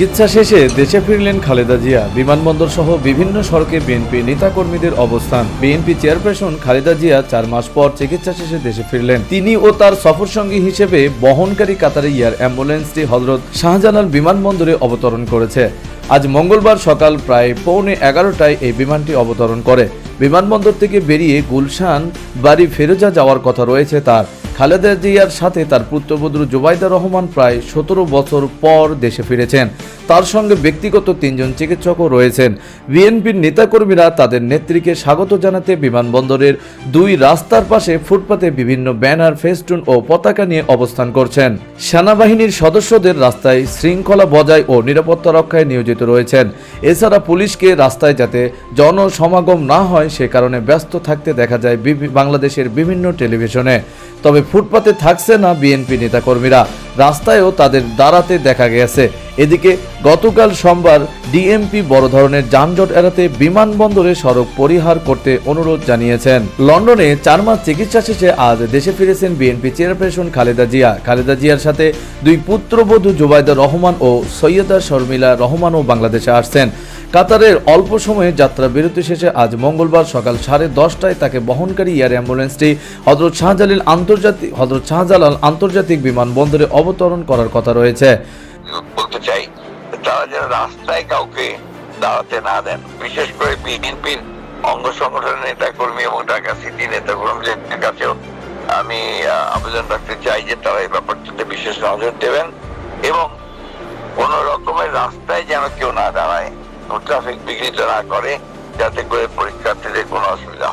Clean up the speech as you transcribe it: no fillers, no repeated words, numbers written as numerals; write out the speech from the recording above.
চিকিৎসা শেষে দেশে ফিরলেন খালেদা জিয়া। বিমানবন্দর সহ বিভিন্ন সড়কে বিএনপি নেতাকর্মীদের অবস্থান। বিএনপি চেয়ারপারসন খালেদা জিয়া 4 মাস পর চিকিৎসা শেষে দেশে ফিরলেন। তিনি ও তার সফরসঙ্গী হিসেবে বহনকারী কাতারি এয়ার অ্যাম্বুলেন্সটি হযরত শাহজালাল বিমানবন্দরে অবতরণ করেছে। আজ মঙ্গলবার সকাল প্রায় 11:15টায় এই বিমানটি অবতরণ করে। বিমানবন্দর থেকে বেরিয়ে গুলশান বাড়ি ফেরুজা যাওয়ার কথা রয়েছে তার। খালেদা জিয়ার সাথে তার পুত্রবধূ জুবাইদা রহমান প্রায় 17 বছর পর দেশে ফিরেছেন। তার সঙ্গে ব্যক্তিগত 3 জন চিকিৎসকও রয়েছেন। বিএনপির নেতাকর্মীরা তাদের নেত্রীকে স্বাগত জানাতে বিমানবন্দরের 2 রাস্তার পাশে ফুটপাতে বিভিন্ন ব্যানার, ফেস্টুন ও পতাকা নিয়ে অবস্থান করছেন। সেনাবাহিনীর সদস্যদের রাস্তায় শৃঙ্খলা বজায় ও নিরাপত্তা রক্ষায় নিয়োজিত রয়েছেন। এছাড়া পুলিশকে রাস্তায় যাতে জনসমাগম না হয় সে কারণে ব্যস্ত থাকতে দেখা যায় বাংলাদেশের বিভিন্ন টেলিভিশনে। তবে ফুটপাতে থাকছে না বিএনপি নেতাকর্মীরা, রাস্তায়ও তাদের দাঁড়াতে দেখা গেছে। এদিকে গতকাল সোমবার ডিএমপি বড় ধরনের যানজট এড়াতে বিমানবন্দরে সড়ক পরিহার করতে অনুরোধ জানিয়েছেন। লন্ডনে 4 মাস চিকিৎসা শেষে আজ দেশে ফিরেছেন বিএনপি চেয়ারপারসন খালেদা জিয়া। খালেদা জিয়ার সাথে 2 পুত্রবধূ জুবাইদা রহমান ও সৈয়দা শর্মিলা রহমানও বাংলাদেশে আসছেন। কাতারের অল্প সময়ে যাত্রা বিরতি শেষে আজ মঙ্গলবার সকাল 10:30টায় তাকে বহনকারী এয়ার অ্যাম্বুলেন্সটি হযরত শাহজালাল আন্তর্জাতিক বিমানবন্দরে অবতরণ করার কথা রয়েছে। বলতে চাই, তারা যেন রাস্তায় কাউকে দাঁড়াতে না দেন, বিশেষ করে বিএনপির অঙ্গ সংগঠনের নেতা কর্মী এবং ঢাকা সিটি নেতা কর্মীদের কাছেও আমি আবেদন রাখতে চাই যে তারা এই ব্যাপারটাতে বিশেষ নজর দেবেন এবং কোন রকমের রাস্তায় যেন কেউ না দাঁড়ায়, ট্রাফিক বিঘ্নিত না করে, যাতে করে পরীক্ষার্থীদের কোনো অসুবিধা